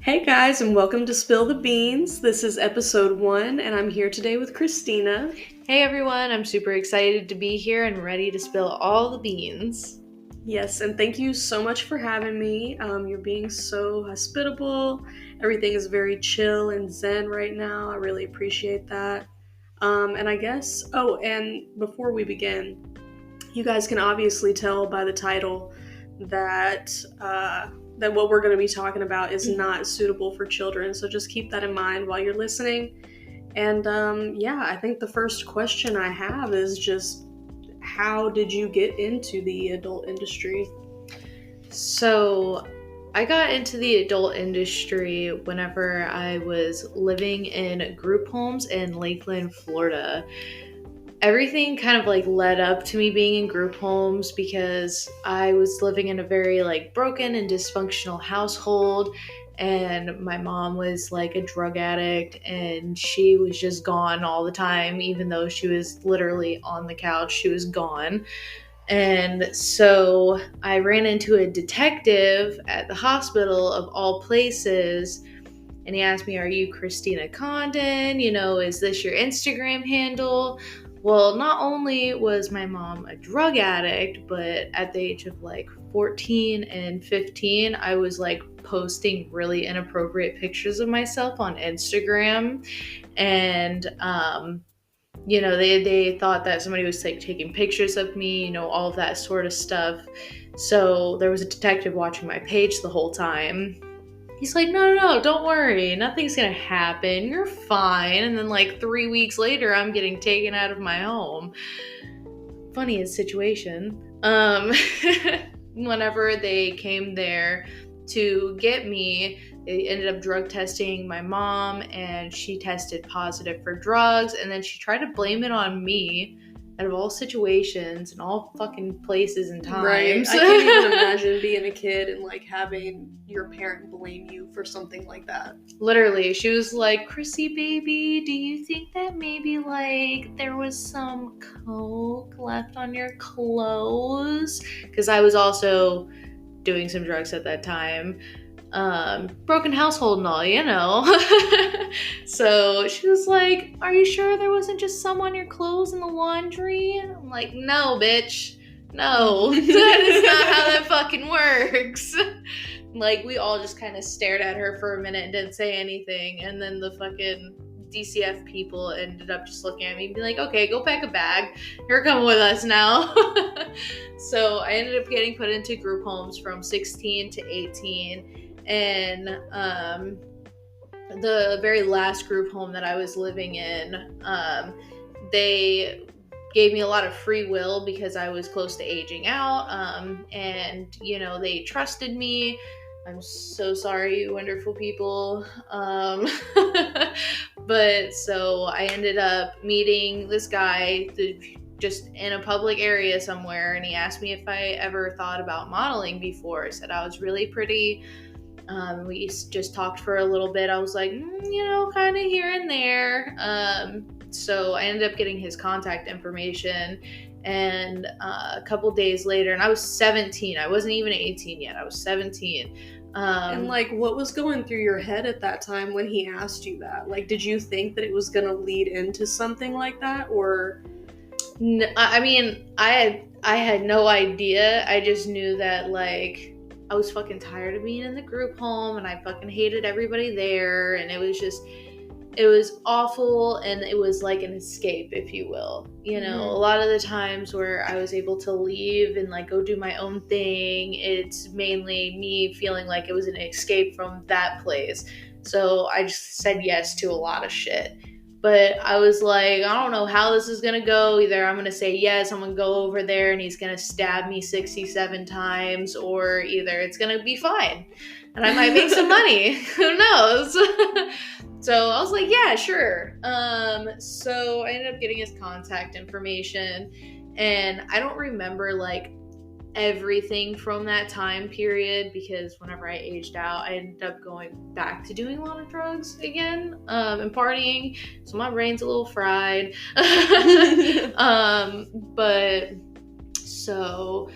Hey guys, and welcome to Spill the Beans. This is episode 1, and I'm here today with Christina. Hey everyone, I'm super excited to be here and ready to spill all the beans. Yes, and thank you so much for having me. You're being so hospitable. Everything is very chill and zen right now. I really appreciate that. And before we begin, you guys can obviously tell by the title that what we're going to be talking about is not suitable for children. So just keep that in mind while you're listening. And I think the first question I have is just, how did you get into the adult industry? So I got into the adult industry whenever I was living in group homes in Lakeland, Florida. Everything kind of led up to me being in group homes because I was living in a very broken and dysfunctional household, and my mom was a drug addict, and she was just gone all the time. Even though she was literally on the couch, she was gone. And so I ran into a detective at the hospital of all places, and he asked me, "Are you Christina Condon? Is this your Instagram handle?" Well, not only was my mom a drug addict, but at the age of 14 and 15, I was posting really inappropriate pictures of myself on Instagram. And, they thought that somebody was taking pictures of me, all of that sort of stuff. So there was a detective watching my page the whole time. He's like, no, don't worry. Nothing's going to happen. You're fine. And then 3 weeks later, I'm getting taken out of my home. Funniest situation. Whenever they came there to get me, they ended up drug testing my mom, and she tested positive for drugs. And then she tried to blame it on me. Out of all situations and all fucking places and times. Right. I can't even imagine being a kid and having your parent blame you for something like that. Literally, she was like, "Chrissy baby, do you think that maybe there was some coke left on your clothes?" Because I was also doing some drugs at that time. Broken household and all, So she was like, "Are you sure there wasn't just some on your clothes in the laundry?" And I'm like, "No, bitch. No. That is not how that fucking works." We all just kind of stared at her for a minute and didn't say anything. And then the fucking DCF people ended up just looking at me and be like, "Okay, go pack a bag. You're coming with us now." So I ended up getting put into group homes from 16 to 18. And the very last group home that I was living in, they gave me a lot of free will because I was close to aging out. And they trusted me. I'm so sorry, you wonderful people. But so I ended up meeting this guy just in a public area somewhere, and he asked me if I ever thought about modeling before. I said I was really pretty. We just talked for a little bit. I was like, kind of here and there. So I ended up getting his contact information, and a couple days later, and I was 17. I wasn't even 18 yet. I was 17. And what was going through your head at that time when he asked you that? Did you think that it was going to lead into something like that, or? No, I mean, I had no idea. I just knew that I was fucking tired of being in the group home, and I fucking hated everybody there, and it was awful, and it was like an escape, if you will. Mm-hmm. A lot of the times where I was able to leave and go do my own thing, it's mainly me feeling like it was an escape from that place. So I just said yes to a lot of shit. But I was like, I don't know how this is going to go. Either I'm going to say yes, I'm going to go over there and he's going to stab me 67 times, or either it's going to be fine and I might make some money. Who knows? So I was like, yeah, sure. So I ended up getting his contact information, and I don't remember everything from that time period, because whenever I aged out, I ended up going back to doing a lot of drugs again, and partying, so my brain's a little fried. But so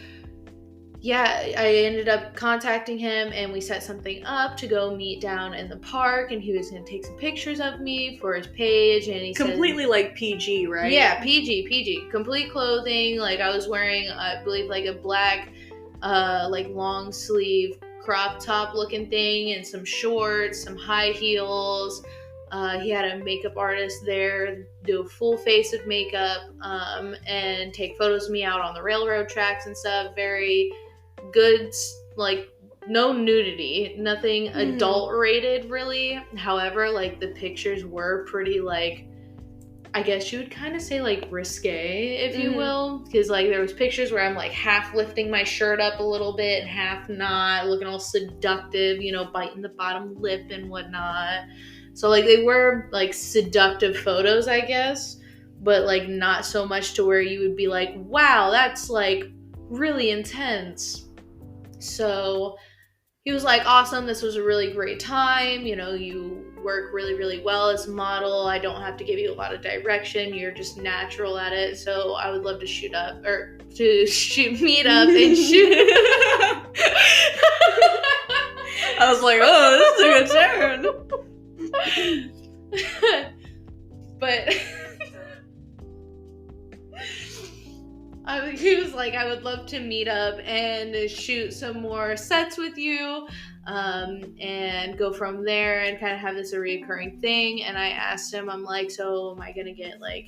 yeah, I ended up contacting him and we set something up to go meet down in the park, and he was going to take some pictures of me for his page, and he completely said, like PG, right? Yeah, PG, complete clothing. Like, I was wearing, I believe, like a black, like long sleeve crop top looking thing and some shorts, some high heels. He had a makeup artist there do a full face of makeup, and take photos of me out on the railroad tracks and stuff. Very good, like, no nudity, nothing adult rated really. However, like, the pictures were pretty, like, I guess you would kind of say, like, risque, if you will, because, like, there was pictures where I'm, like, half lifting my shirt up a little bit and half not, looking all seductive, you know, biting the bottom lip and whatnot. So, like, they were, like, seductive photos, I guess, but, like, not so much to where you would be like, wow, that's, like, really intense. So he was like, awesome, this was a really great time. You know, you work really, really well as a model. I don't have to give you a lot of direction. You're just natural at it. So I would love to meet up and shoot. I was like, oh, this is a good turn. But he was like, I would love to meet up and shoot some more sets with you, and go from there and kind of have this a reoccurring thing. And I asked him, I'm like, so am I going to get, like,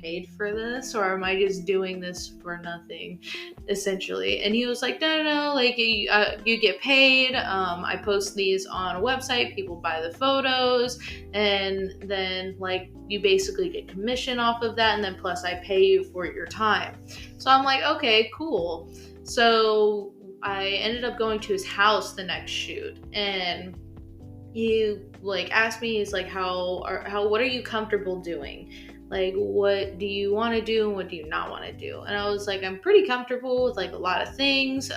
paid for this, or am I just doing this for nothing, essentially? And he was like, no, like, you get paid. I post these on a website, people buy the photos, and then, like, you basically get commission off of that, and then plus I pay you for your time. So I'm like, okay, cool. So I ended up going to his house the next shoot, and he, like, asked me, he's like, what are you comfortable doing? Like, what do you want to do and what do you not want to do? And I was like, I'm pretty comfortable with, like, a lot of things.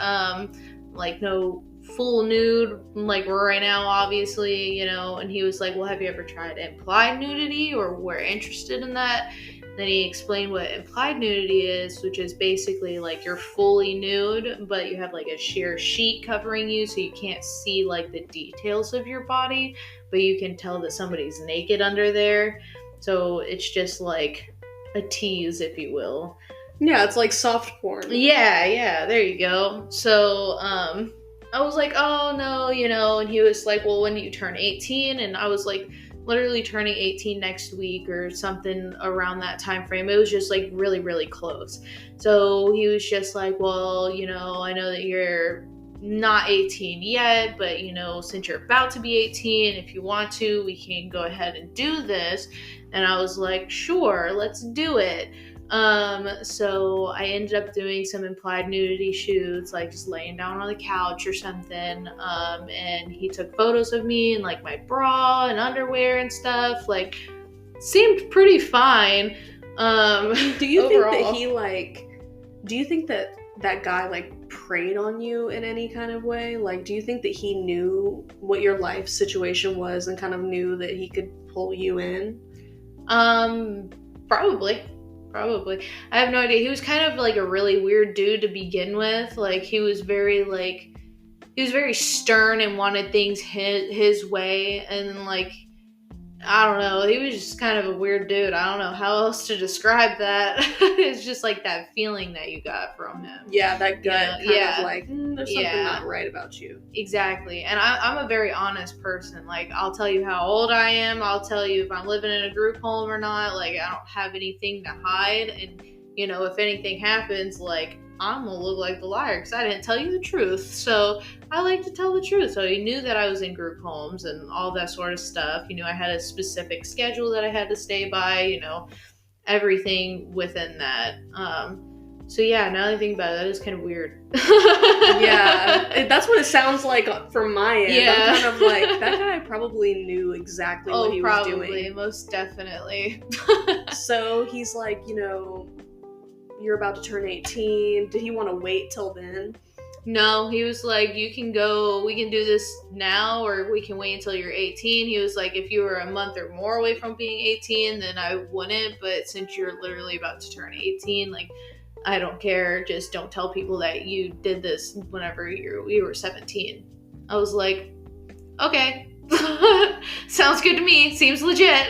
Like, no full nude, like, right now, obviously, you know. And he was like, well, have you ever tried implied nudity, or were interested in that? And then he explained what implied nudity is, which is basically, like, you're fully nude, but you have, like, a sheer sheet covering you, so you can't see, like, the details of your body, but you can tell that somebody's naked under there. So it's just, like, a tease, if you will. Yeah, it's like soft porn. Yeah, there you go. So, I was like, oh, no, you know, and he was like, well, when do you turn 18? And I was like, literally turning 18 next week or something around that time frame. It was just, like, really, really close. So he was just like, well, you know, I know that you're not 18 yet, but, you know, since you're about to be 18, if you want to, we can go ahead and do this. And I was like, sure, let's do it. So I ended up doing some implied nudity shoots, like just laying down on the couch or something. And he took photos of me in, like, my bra and underwear and stuff. Like, seemed pretty fine. Do you overall. think that he, like, do you think that that guy, like, preyed on you in any kind of way? Like, do you think that he knew what your life situation was and kind of knew that he could pull you in? Probably. I have no idea. He was kind of, like, a really weird dude to begin with. Like, he was very stern and wanted things his way, and, like, I don't know, he was just kind of a weird dude. I don't know how else to describe that. It's just, like, that feeling that you got from him. Yeah, that gut kind of like, there's something Yeah. not right about you. Exactly. And I'm a very honest person. Like, I'll tell you how old I am. I'll tell you if I'm living in a group home or not. Like, I don't have anything to hide. And, you know, if anything happens, like, I'm gonna look like the liar because I didn't tell you the truth. So I like to tell the truth. So he knew that I was in group homes and all that sort of stuff. You know, I had a specific schedule that I had to stay by, you know, everything within that. So yeah, now that I think about it, that is kind of weird. Yeah, that's what it sounds like from my end. Yeah. I'm kind of like, that guy probably knew exactly what he was doing. Most definitely. So he's like, you know, you're about to turn 18. Did he want to wait till then? No, he was like, you can go, we can do this now, or we can wait until you're 18. He was like, if you were a month or more away from being 18, then I wouldn't, but since you're literally about to turn 18, like, I don't care. Just don't tell people that you did this whenever you were 17. I was like, okay. Sounds good to me. Seems legit.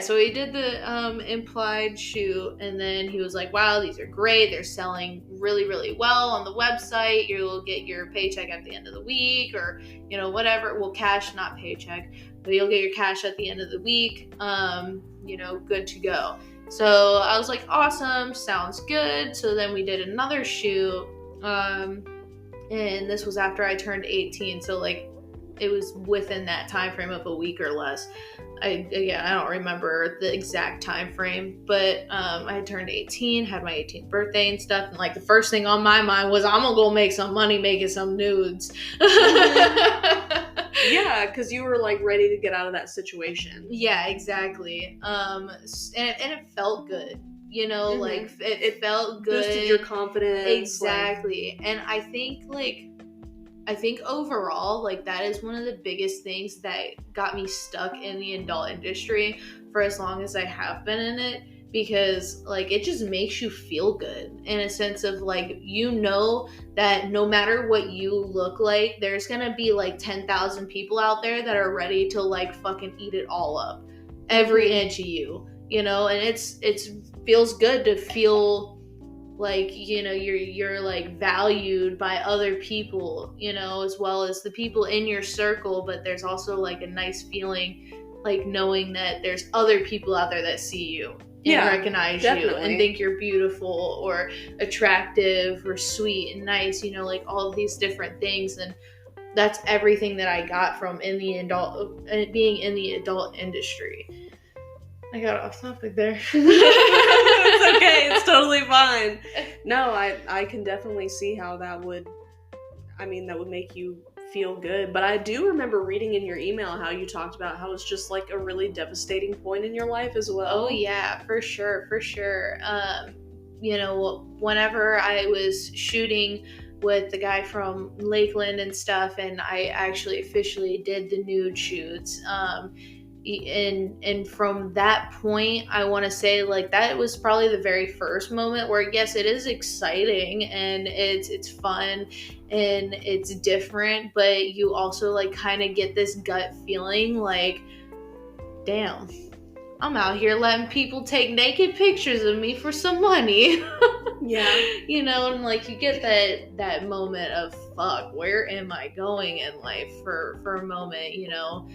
So he did the implied shoot, and then he was like, wow, these are great. They're selling really, really well on the website. You'll get your paycheck at the end of the week, or, you know, whatever. Well, cash, not paycheck, but you'll get your cash at the end of the week. You know, good to go. So I was like, awesome, sounds good. So then we did another shoot, and this was after I turned 18. So like, it was within that time frame of a week or less. I don't remember the exact time frame, but I had turned 18, had my 18th birthday and stuff, and like the first thing on my mind was, I'm gonna go make some money making some nudes. Yeah, because you were like ready to get out of that situation. Yeah, exactly. And it felt good. You know, like it felt good. Boosted your confidence. Exactly. Like, and I think overall, like, that is one of the biggest things that got me stuck in the adult industry for as long as I have been in it, because like, it just makes you feel good in a sense of like, you know that no matter what you look like, there's gonna be like 10,000 people out there that are ready to like fucking eat it all up, every inch of you, you know. And it's feels good to feel like, you know, you're like valued by other people, you know, as well as the people in your circle. But there's also like a nice feeling, like knowing that there's other people out there that see you and recognize you and think you're beautiful or attractive or sweet and nice, you know, like all of these different things. And that's everything that I got from being in the adult industry. I got off topic there. It's okay. It's totally fine. No, I can definitely see how that would make you feel good. But I do remember reading in your email how you talked about how it's just like a really devastating point in your life as well. Oh yeah, for sure. You know, whenever I was shooting with the guy from Lakeland and stuff, and I actually officially did the nude shoots, and from that point, I want to say like that was probably the very first moment where, yes, it is exciting and it's fun and it's different, but you also like kind of get this gut feeling like, damn, I'm out here letting people take naked pictures of me for some money. Yeah. You know, and like you get that moment of, fuck, where am I going in life for a moment, you know?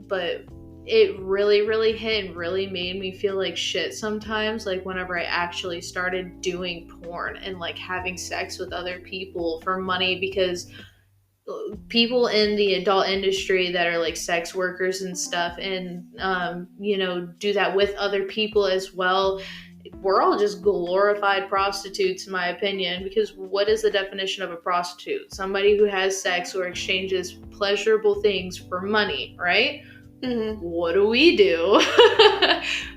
But it really, really hit and really made me feel like shit sometimes, like whenever I actually started doing porn and like having sex with other people for money, because people in the adult industry that are like sex workers and stuff, and you know, do that with other people as well, we're all just glorified prostitutes, in my opinion. Because what is the definition of a prostitute? Somebody who has sex or exchanges pleasurable things for money, right? Mm-hmm. What do?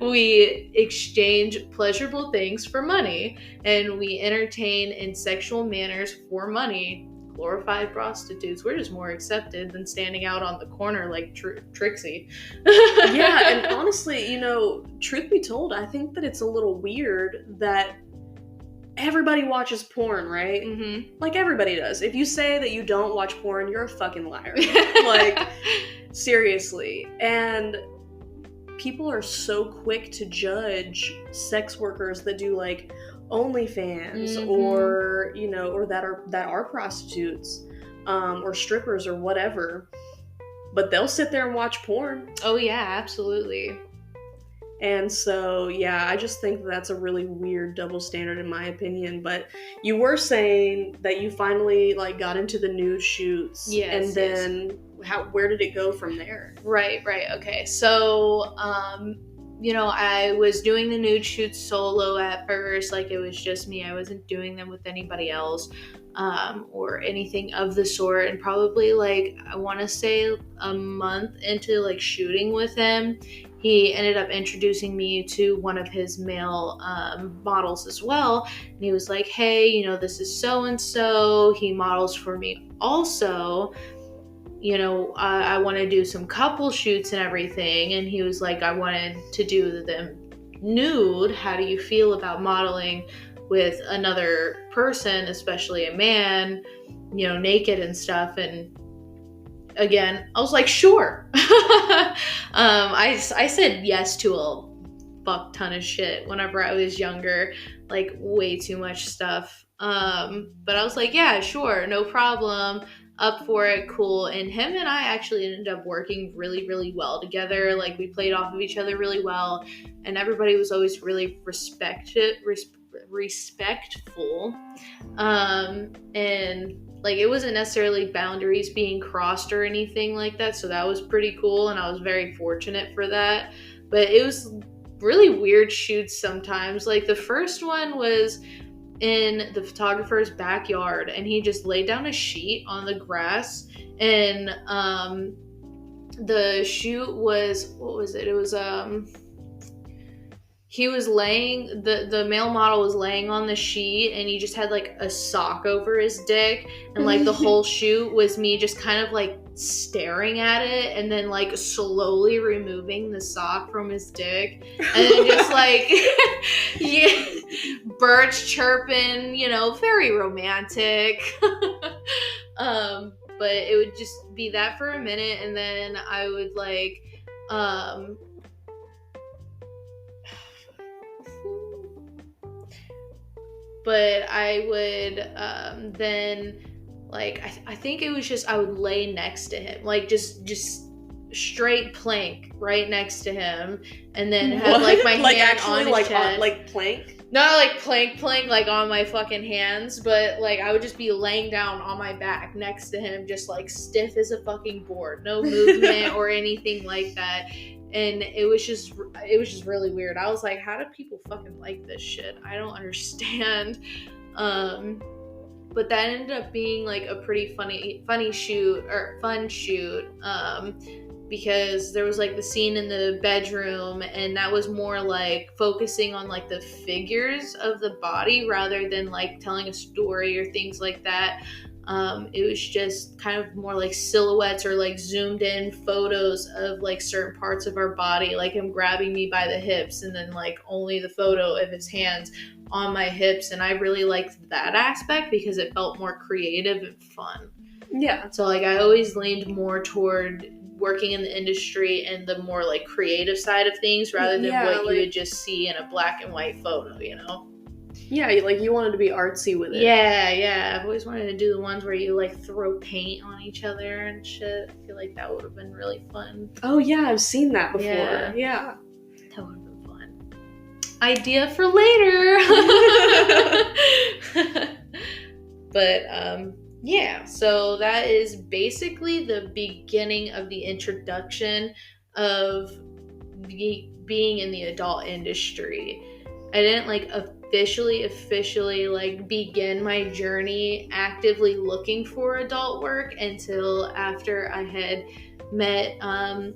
We exchange pleasurable things for money, and we entertain in sexual manners for money. Glorified prostitutes. We're just more accepted than standing out on the corner like Trixie. Yeah, and honestly, you know, truth be told, I think that it's a little weird that everybody watches porn, right? Mm-hmm. Like, everybody does. If you say that you don't watch porn, you're a fucking liar. Like, seriously. And people are so quick to judge sex workers that do like OnlyFans, mm-hmm. or, you know, or that are prostitutes, or strippers or whatever. But they'll sit there and watch porn. Oh yeah, absolutely. And so, yeah, I just think that's a really weird double standard in my opinion. But you were saying that you finally like got into the nude shoots. Yes. And then where did it go from there? Right. Okay. So, you know, I was doing the nude shoots solo at first. Like, it was just me. I wasn't doing them with anybody else, or anything of the sort. And probably like, I want to say a month into like shooting with him, he ended up introducing me to one of his male models as well. And he was like, hey, you know, this is so-and-so. He models for me also. I want to do some couple shoots and everything. And he was like, I wanted to do them nude. How do you feel about modeling with another person, especially a man, naked and stuff? And again, I was like, sure. I said yes to a fuck ton of shit whenever I was younger, like way too much stuff. But I was like, yeah, sure, no problem. Up for it, cool. And him and I actually ended up working really, really well together. Like, we played off of each other really well, and everybody was always really respectful. And like, it wasn't necessarily boundaries being crossed or anything like that, so that was pretty cool, and I was very fortunate for that. But it was really weird shoots sometimes. Like, the first one was in the photographer's backyard, and he just laid down a sheet on the grass, and the shoot was, what was it? It was he was laying, the male model was laying on the sheet, and he just had like a sock over his dick, and like the whole shoot was me just kind of like staring at it, and then like slowly removing the sock from his dick, and then just like yeah, birds chirping, very romantic. But it would just be that for a minute, and then I would like but I would then, like, I think it was just, I would lay next to him, like just straight plank right next to him, and then have like my like hand actually on his like chest. like plank. Not like plank like on my fucking hands, but like I would just be laying down on my back next to him, just like stiff as a fucking board, no movement or anything like that. And it was just really weird. I was like, how do people fucking like this shit? I don't understand. But that ended up being like a pretty funny shoot, or fun shoot. Because there was like the scene in the bedroom, and that was more like focusing on like the figures of the body rather than like telling a story or things like that. It was just kind of more like silhouettes or like zoomed in photos of like certain parts of our body, like him grabbing me by the hips, and then like only the photo of his hands on my hips. And I really liked that aspect because it felt more creative and fun. Yeah. So like I always leaned more toward working in the industry and the more like creative side of things rather than what you would just see in a black and white photo, Yeah, like you wanted to be artsy with it. Yeah. I've always wanted to do the ones where you like throw paint on each other and shit. I feel like that would have been really fun. Oh yeah, I've seen that before. Yeah. That would have been fun. Idea for later. But yeah, so that is basically the beginning of the introduction of being in the adult industry. I didn't like officially like begin my journey actively looking for adult work until after I had met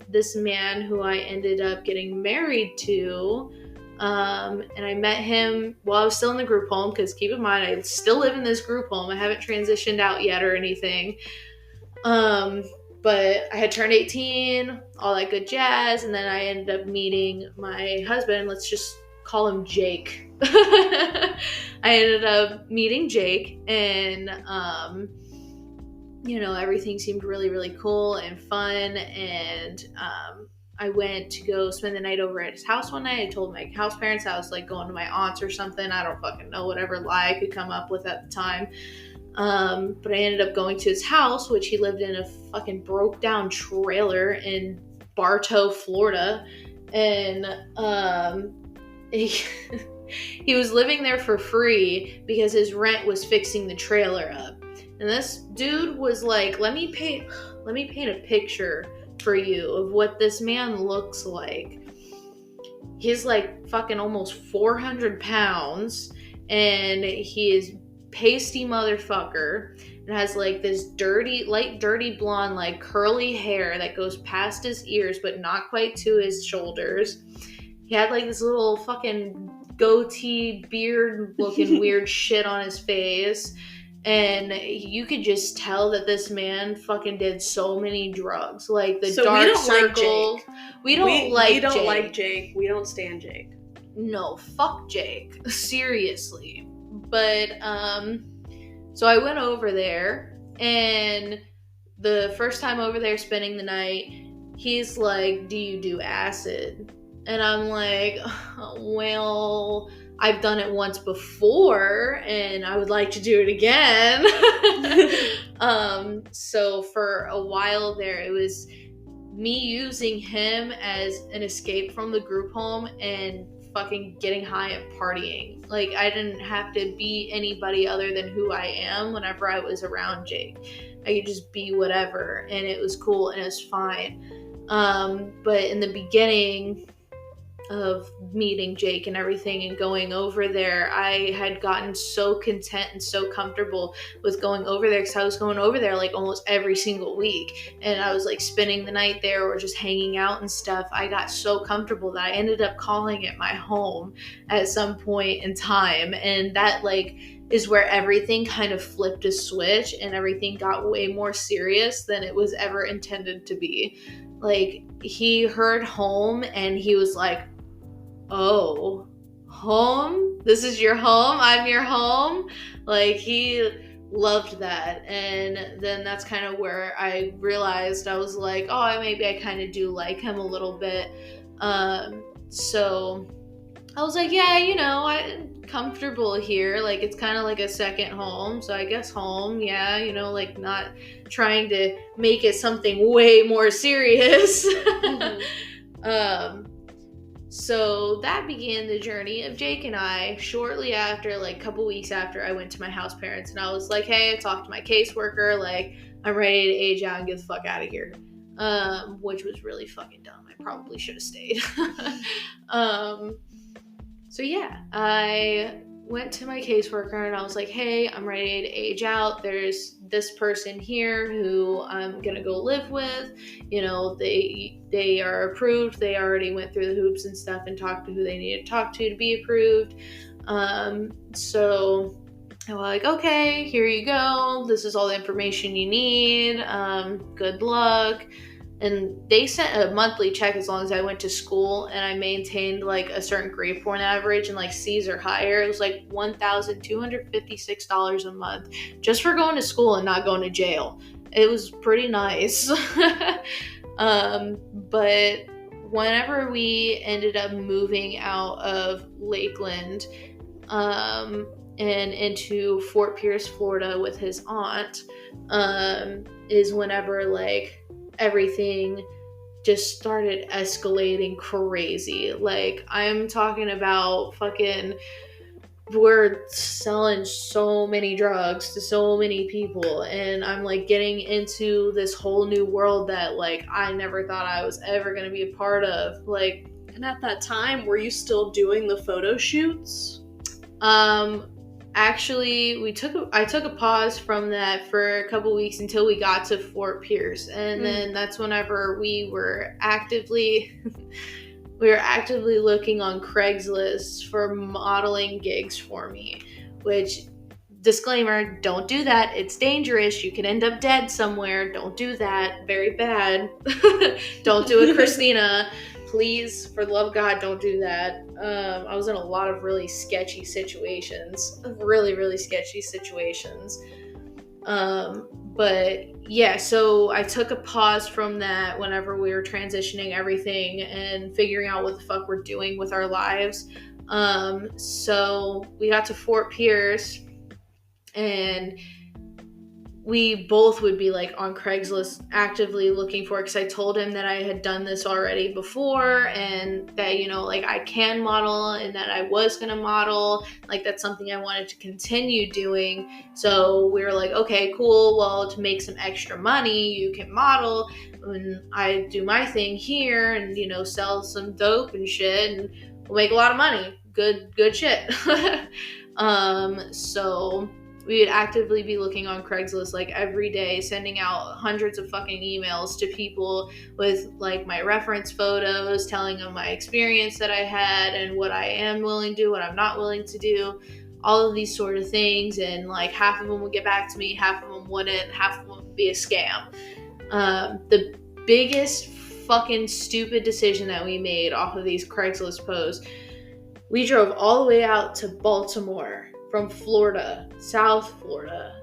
this man who I ended up getting married to. And I met him while I was still in the group home, because keep in mind, I still live in this group home. I haven't transitioned out yet or anything. But I had turned 18, all that good jazz, and then I ended up meeting my husband. Let's just call him Jake. I ended up meeting Jake, and everything seemed really, really cool and fun, and I went to go spend the night over at his house one night. I told my house parents I was like going to my aunt's or something. I don't fucking know, whatever lie I could come up with at the time. But I ended up going to his house, which he lived in a fucking broke down trailer in Bartow, Florida. And he was living there for free because his rent was fixing the trailer up. And this dude was like, let me paint a picture for you of what this man looks like. He's like fucking almost 400 pounds, and he is pasty motherfucker, and has like this light dirty blonde, like curly hair that goes past his ears but not quite to his shoulders. He had like this little fucking goatee beard looking weird shit on his face. And you could just tell that this man fucking did so many drugs. Like the So dark circle. We don't like Jake. We don't stand Jake. No, fuck Jake. Seriously. But, so I went over there, and the first time over there spending the night, he's like, do you do acid? And I'm like, well, I've done it once before, and I would like to do it again. So for a while there, it was me using him as an escape from the group home and fucking getting high and partying. Like, I didn't have to be anybody other than who I am whenever I was around Jake. I could just be whatever, and it was cool, and it was fine. But in the beginning of meeting Jake and everything and going over there, I had gotten so content and so comfortable with going over there, because I was going over there like almost every single week, and I was like spending the night there or just hanging out and stuff. I got so comfortable that I ended up calling it my home at some point in time, and that like is where everything kind of flipped a switch and everything got way more serious than it was ever intended to be. Like, he heard home and he was like, oh, home? This is your home? I'm your home? Like, he loved that. And then that's kind of where I realized, I was like, oh, maybe I kind of do like him a little bit. So I was like, yeah, you know, I'm comfortable here. Like, it's kind of like a second home. So I guess home, yeah, you know, like not trying to make it something way more serious. So that began the journey of Jake and I. Shortly after, like a couple weeks after, I went to my house parents and I was like, hey, I talked to my caseworker, like, I'm ready to age out and get the fuck out of here. Which was really fucking dumb. I probably should have stayed. So yeah, I went to my caseworker and I was like, hey, I'm ready to age out. There's this person here who I'm gonna go live with. You know, they are approved. They already went through the hoops and stuff and talked to who they needed to talk to be approved. So I was like, okay, here you go. This is all the information you need. Good luck. And they sent a monthly check as long as I went to school and I maintained like a certain grade point average and like C's or higher. It was like $1,256 a month just for going to school and not going to jail. It was pretty nice. But whenever we ended up moving out of Lakeland and into Fort Pierce, Florida with his aunt, is whenever like everything just started escalating crazy. Like, I'm talking about fucking, we're selling so many drugs to so many people, and I'm like getting into this whole new world that like I never thought I was ever going to be a part of. Like, and at that time, were you still doing the photo shoots? Actually, I took a pause from that for a couple weeks until we got to Fort Pierce, and then that's whenever we were actively looking on Craigslist for modeling gigs for me. Which, disclaimer, don't do that. It's dangerous. You can end up dead somewhere. Don't do that. Very bad. Don't do it, Christina. Please, for the love of God, don't do that. I was in a lot of really sketchy situations. Really, really sketchy situations. But yeah, so I took a pause from that whenever we were transitioning everything and figuring out what the fuck we're doing with our lives. So we got to Fort Pierce and we both would be like on Craigslist actively looking for it, because I told him that I had done this already before and that, you know, like I can model and that I was going to model. Like, that's something I wanted to continue doing. So we were like, okay, cool. Well, to make some extra money, you can model and I do my thing here and, you know, sell some dope and shit and we'll make a lot of money. Good shit. So we would actively be looking on Craigslist like every day, sending out hundreds of fucking emails to people with like my reference photos, telling them my experience that I had and what I am willing to do, what I'm not willing to do, all of these sort of things, and like half of them would get back to me, half of them wouldn't, half of them would be a scam. The biggest fucking stupid decision that we made off of these Craigslist posts, we drove all the way out to Baltimore from Florida, South Florida.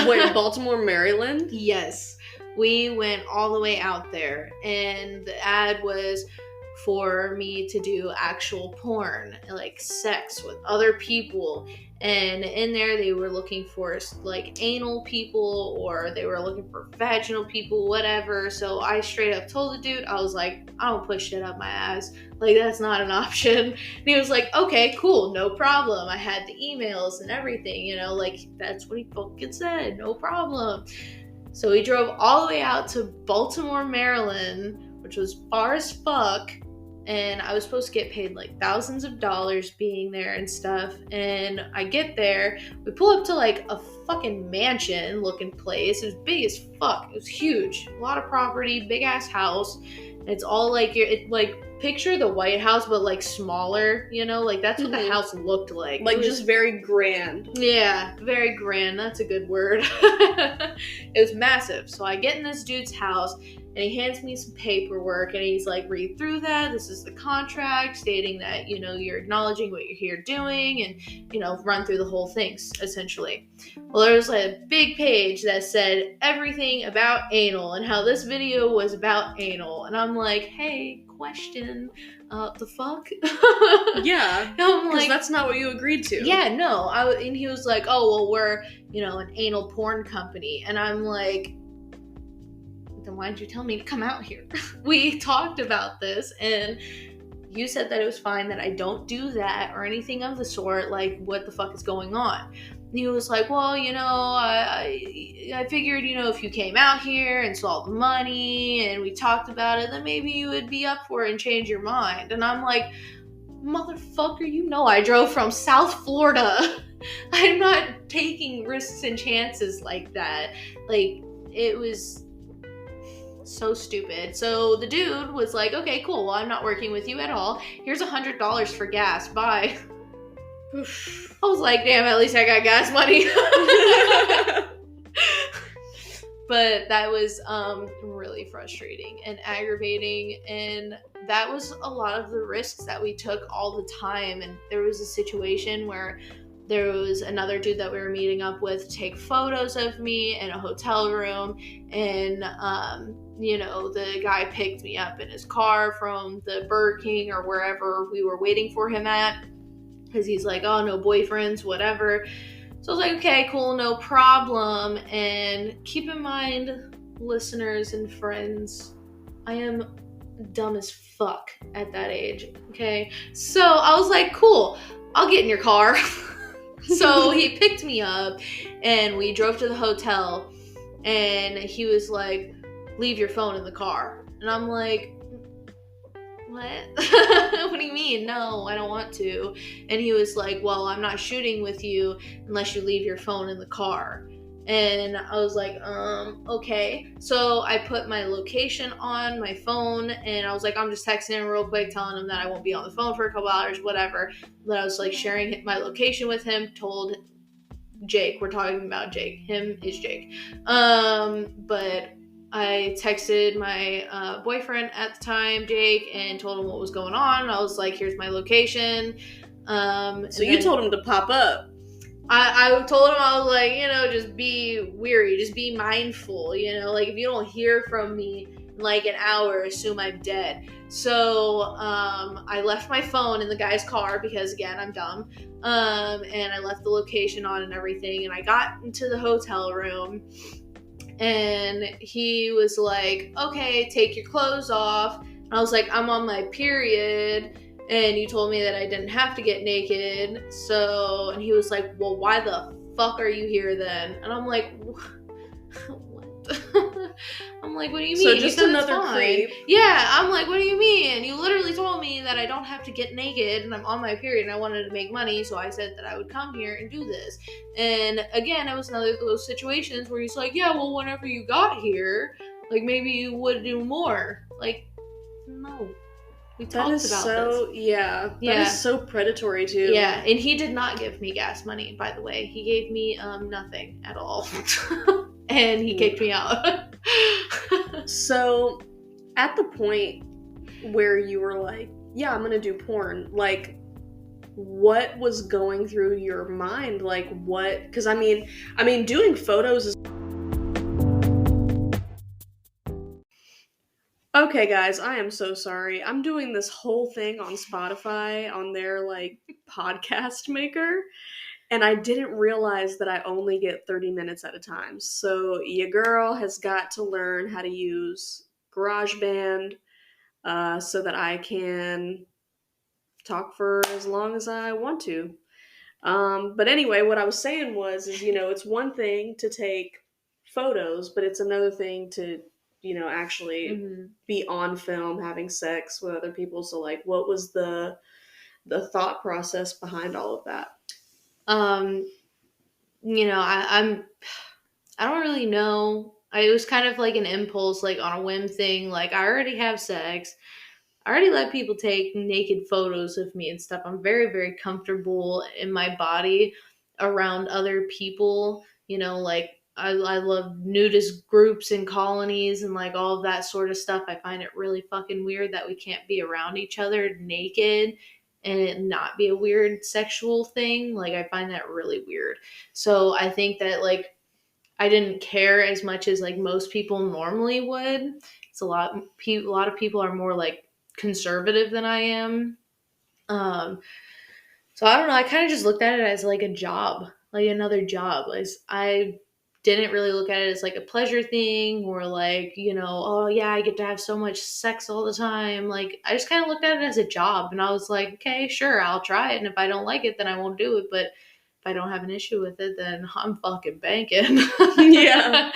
Wait, Baltimore, Maryland? Yes. We went all the way out there, and the ad was for me to do actual porn, like sex with other people. And in there, they were looking for like anal people, or they were looking for vaginal people, whatever. So I straight up told the dude, I was like, I don't put shit up my ass. Like, that's not an option. And he was like, okay, cool, no problem. I had the emails and everything, you know, like that's what he fucking said, no problem. So we drove all the way out to Baltimore, Maryland, which was far as fuck. And I was supposed to get paid like thousands of dollars being there and stuff. And I get there, we pull up to like a fucking mansion looking place. It was big as fuck. It was huge. A lot of property, big ass house. And it's all like, picture the White House, but like smaller, you know, like that's what the house looked like. Like just very grand. Yeah, very grand. That's a good word. It was massive. So I get in this dude's house, and he hands me some paperwork, and he's like, read through that. This is the contract stating that, you know, you're acknowledging what you're here doing, and, you know, run through the whole thing, essentially. Well, there was like a big page that said everything about anal and how this video was about anal. And I'm like, hey, question, the fuck? Yeah, because like, that's not what you agreed to. Yeah, no. And he was like, oh, well, we're, you know, an anal porn company. And I'm like, then why did you tell me to come out here? We talked about this, and you said that it was fine that I don't do that or anything of the sort. Like, what the fuck is going on? And he was like, well, you know, I figured, you know, if you came out here and saw the money and we talked about it, then maybe you would be up for it and change your mind. And I'm like, motherfucker, you know I drove from South Florida. I'm not taking risks and chances like that. Like, it was so stupid. So the dude was like, okay, cool, well, I'm not working with you at all. Here's $100 for gas. Bye. I was like, damn, at least I got gas money. But that was really frustrating and aggravating, and that was a lot of the risks that we took all the time. And there was a situation where there was another dude that we were meeting up with take photos of me in a hotel room, and you know, the guy picked me up in his car from the Burger King or wherever we were waiting for him at, because he's like, oh, no boyfriends, whatever. So I was like, okay, cool, no problem. And keep in mind, listeners and friends, I am dumb as fuck at that age, okay? So I was like, cool, I'll get in your car. So he picked me up, and we drove to the hotel, and he was like, leave your phone in the car. And I'm like, what? What do you mean? No, I don't want to. And he was like, well, I'm not shooting with you unless you leave your phone in the car. And I was like, okay. So I put my location on my phone, and I was like, I'm just texting him real quick, telling him that I won't be on the phone for a couple hours, whatever. Then I was like sharing my location with him, told Jake, we're talking about Jake. Him is Jake. But I texted my boyfriend at the time, Jake, and told him what was going on. I was like, here's my location. So you told him to pop up. I told him, I was like, you know, just be weary, just be mindful, you know, like if you don't hear from me in like an hour, assume I'm dead. So I left my phone in the guy's car because, again, I'm dumb, and I left the location on and everything, and I got into the hotel room, and he was like, okay, take your clothes off. And I was like, I'm on my period, and you told me that I didn't have to get naked. So, and he was like, well, why the fuck are you here then? And I'm like, what? I'm like, what do you mean? So just another creep. Yeah, I'm like, what do you mean? You literally told me that I don't have to get naked, and I'm on my period, and I wanted to make money, so I said that I would come here and do this. And again, it was another of those situations where he's like, yeah, well, whenever you got here, like, maybe you would do more. Like, no. We That talked is about so, this. yeah. That Yeah. is so predatory, too. Yeah, and he did not give me gas money, by the way. He gave me nothing at all. And he kicked me out. So, at the point where you were like, yeah, I'm gonna do porn, like, what was going through your mind? Like, what? Because I mean, doing photos is. Okay, guys, I am so sorry. I'm doing this whole thing on Spotify on their like podcast maker, and I didn't realize that I only get 30 minutes at a time. So, your girl has got to learn how to use GarageBand so that I can talk for as long as I want to. But anyway, what I was saying was, is, it's one thing to take photos, but it's another thing to, actually be on film having sex with other people. So, like, what was the thought process behind all of that? I don't really know. It was kind of like an impulse, like on a whim thing. Like, I already have sex. I already let people take naked photos of me and stuff. I'm very, very comfortable in my body around other people. Like, I love nudist groups and colonies and like all of that sort of stuff. I find it really fucking weird that we can't be around each other naked and it not be a weird sexual thing. Like, I find that really weird. So I think that, like, I didn't care as much as like most people normally would. It's a lot of people are more like conservative than I am. So I don't know. I kind of just looked at it as like a job, like another job. Like, I didn't really look at it as like a pleasure thing or like, oh yeah, I get to have so much sex all the time. Like, I just kind of looked at it as a job and I was like, okay, sure, I'll try it. And if I don't like it, then I won't do it. But if I don't have an issue with it, then I'm fucking banking. Yeah.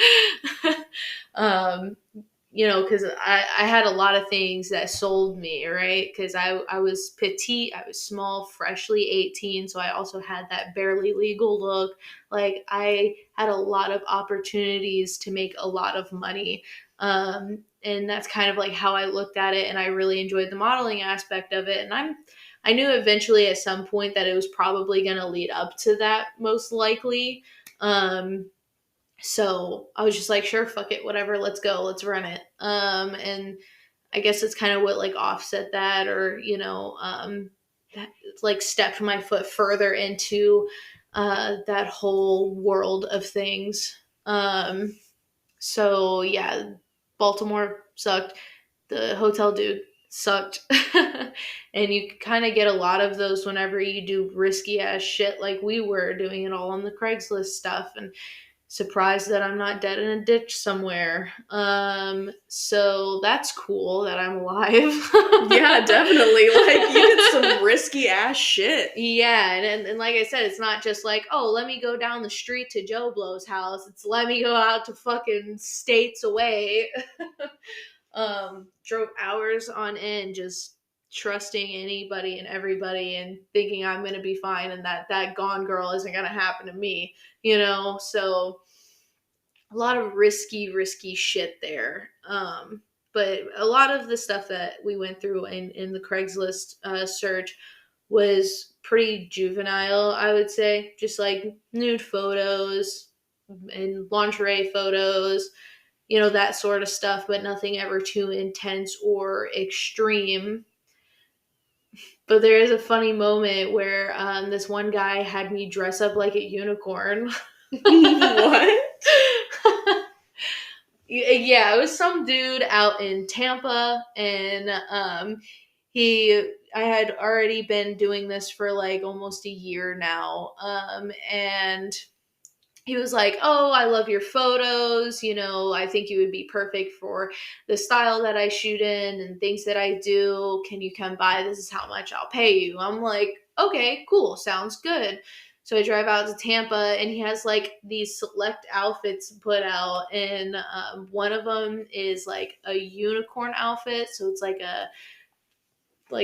Because I had a lot of things that sold me, right? Because I was petite, I was small, freshly 18, so I also had that barely legal look. Like, I had a lot of opportunities to make a lot of money. And that's kind of like how I looked at it, and I really enjoyed the modeling aspect of it. And I knew eventually at some point that it was probably going to lead up to that, most likely. So I was just like, sure, fuck it, whatever, let's go, let's run it. And I guess it's kind of what like offset that, or that like stepped my foot further into that whole world of things. So yeah, Baltimore sucked. The hotel dude sucked. And you kind of get a lot of those whenever you do risky ass shit like we were doing it all on the Craigslist stuff. And surprised that I'm not dead in a ditch somewhere. So that's cool that I'm alive. Yeah, definitely. Like, you did some risky ass shit. Yeah, and like I said, it's not just like, oh, let me go down the street to Joe Blow's house. It's let me go out to fucking states away. Drove hours on end just trusting anybody and everybody and thinking I'm gonna be fine and that gone girl isn't gonna happen to me, so a lot of risky shit there. But a lot of the stuff that we went through in the Craigslist search was pretty juvenile, I would say. Just like nude photos and lingerie photos, that sort of stuff, but nothing ever too intense or extreme. But there is a funny moment where this one guy had me dress up like a unicorn. What? Yeah, it was some dude out in Tampa, and I had already been doing this for like almost a year now, and he was like, oh, I love your photos. I think you would be perfect for the style that I shoot in and things that I do. Can you come by? This is how much I'll pay you. I'm like, okay, cool. Sounds good. So I drive out to Tampa and he has like these select outfits put out. And one of them is like a unicorn outfit. So it's like a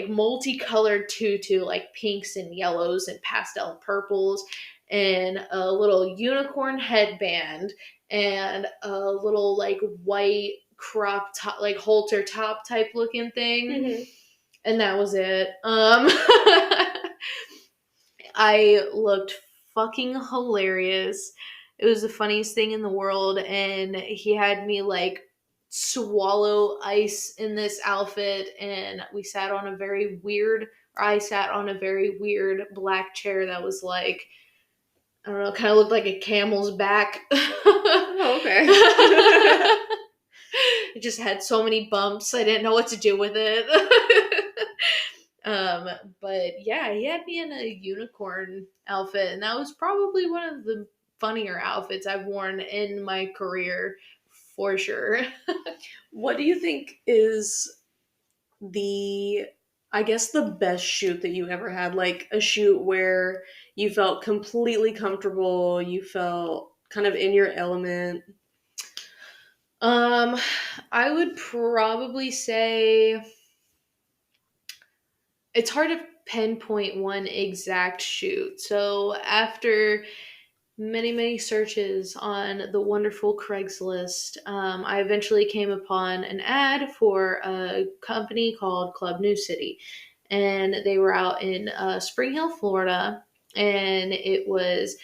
multicolored tutu, like pinks and yellows and pastel purples, and a little unicorn headband and a little like white crop top, like halter top type looking thing. And that was it. I looked fucking hilarious. It was the funniest thing in the world, and he had me like swallow ice in this outfit, and we sat on a very weird, or I sat on a very weird black chair that was like, I don't know, kind of looked like a camel's back. Oh, okay. It just had so many bumps. I didn't know what to do with it. But yeah, he had me in a unicorn outfit, and that was probably one of the funnier outfits I've worn in my career, for sure. What do you think is I guess the best shoot that you ever had? Like a shoot where you felt completely comfortable, you felt kind of in your element. I would probably say it's hard to pinpoint one exact shoot. So after many searches on the wonderful Craigslist, I eventually came upon an ad for a company called Club New City, and they were out in Spring Hill, Florida, and it was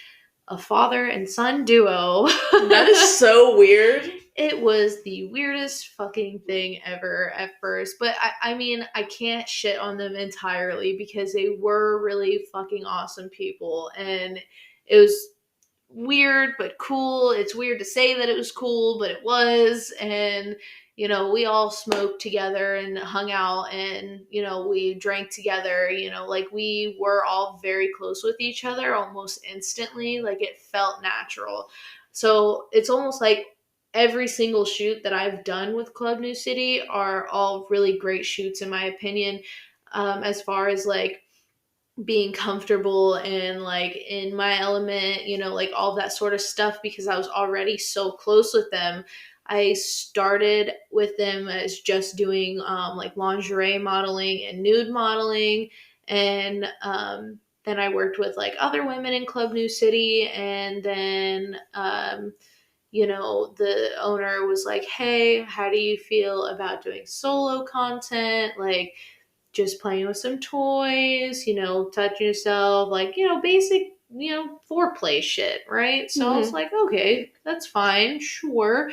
a father and son duo. That is so weird. It was the weirdest fucking thing ever at first. But I mean, I can't shit on them entirely because they were really fucking awesome people. And it was weird but cool. It's weird to say that it was cool, but it was. And, you know, we all smoked together and hung out, and, you know, we drank together, you know, like we were all very close with each other almost instantly. Like it felt natural. So it's almost like every single shoot that I've done with Club New City are all really great shoots in my opinion. As far as like being comfortable and like in my element, you know, like all that sort of stuff, because I was already so close with them. I started with them as just doing like lingerie modeling and nude modeling, and then I worked with like other women in Club New City, and then you know, the owner was like, hey, how do you feel about doing solo content? Like, just playing with some toys, you know, touching yourself, like, you know, basic, you know, foreplay shit, right? So I was like, okay, that's fine, sure.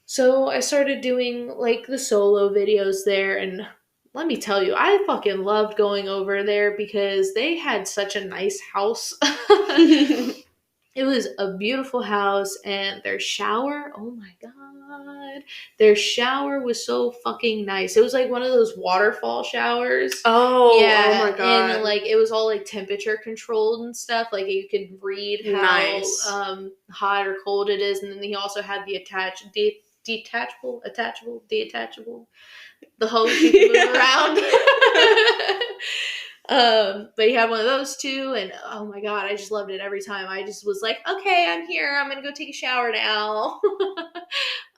So I started doing like the solo videos there, and let me tell you, I fucking loved going over there because they had such a nice house. It was a beautiful house, and their shower, oh my god, their shower was so fucking nice. It was like one of those waterfall showers. Oh, yeah, oh my god. and like it was all like temperature controlled and stuff. Like you could read how Nice. hot or cold it is, and then he also had the detachable, the hose you can move around. But he had one of those too, and oh my god, I just loved it every time. I just was like, okay, I'm here, I'm gonna go take a shower now.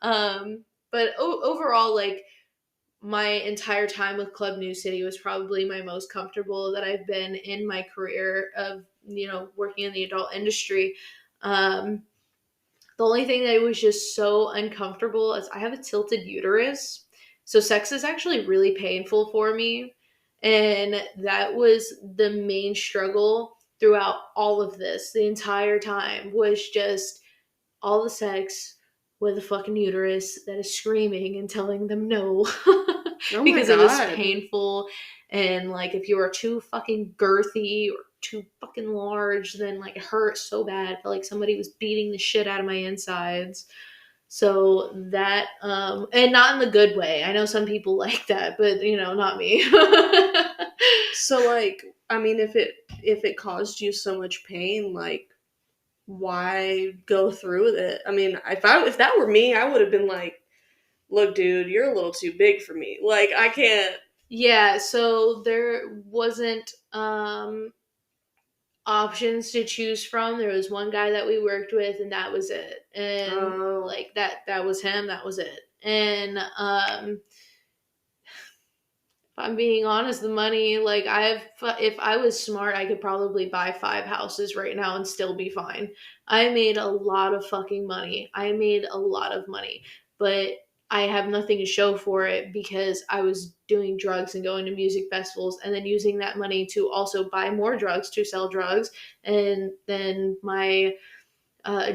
But overall, like my entire time with Club New City was probably my most comfortable that I've been in my career of, you know, working in the adult industry. The only thing that was just so uncomfortable is I have a tilted uterus. So sex is actually really painful for me. And that was the main struggle throughout all of this. The entire time was just all the sex with a fucking uterus that is screaming and telling them no. Oh because my it was God. painful. And like if you were too fucking girthy or too fucking large, then like it hurt so bad. I felt like somebody was beating the shit out of my insides. So that and not in the good way. I know some people like that, but you know, not me. So like, I mean, if it caused you so much pain, like why go through with it? I mean, if that were me, I would have been like, look, dude, you're a little too big for me. Like, I can't. Yeah, so there wasn't options to choose from. There was one guy that we worked with, and that was it. And like that was him, that was it. And if I'm being honest, the money, like if I was smart, I could probably buy 5 houses right now and still be fine. I made a lot of fucking money. I made a lot of money. But I have nothing to show for it because I was doing drugs and going to music festivals and then using that money to also buy more drugs to sell drugs. And then my